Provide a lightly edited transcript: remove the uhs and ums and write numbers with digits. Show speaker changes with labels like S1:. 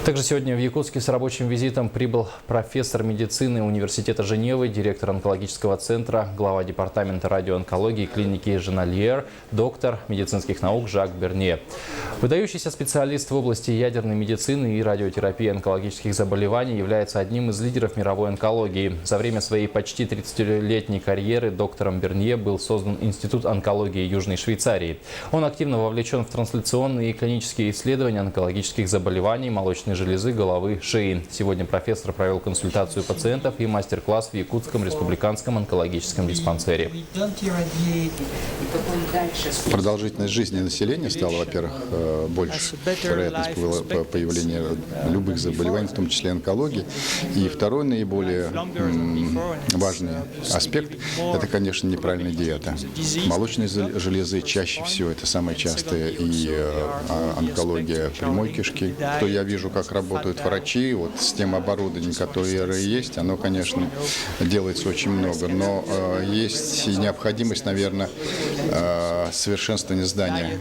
S1: Также сегодня в Якутске с рабочим визитом прибыл профессор медицины Университета Женевы, директор онкологического центра, глава департамента радиоонкологии клиники Женальер, доктор медицинских наук Жак Бернье. Выдающийся специалист в области ядерной медицины и радиотерапии онкологических заболеваний является одним из лидеров мировой онкологии. За время своей почти 30-летней карьеры доктором Бернье был создан Институт онкологии Южной Швейцарии. Он активно вовлечен в трансляционные и клинические исследования онкологических заболеваний молочной железы, головы, шеи. Сегодня профессор провел консультацию пациентов и мастер-класс в Якутском республиканском онкологическом диспансере.
S2: Продолжительность жизни населения стала, во-первых, больше. Вероятность появления любых заболеваний, в том числе онкологии. И второй наиболее важный аспект – это, конечно, неправильная диета. Молочной железы чаще всего это самая частая и онкология прямой кишки. То я вижу, как работают врачи, вот с тем оборудованием, которое есть, оно, конечно, делается очень много, но есть необходимость, наверное, совершенствования здания.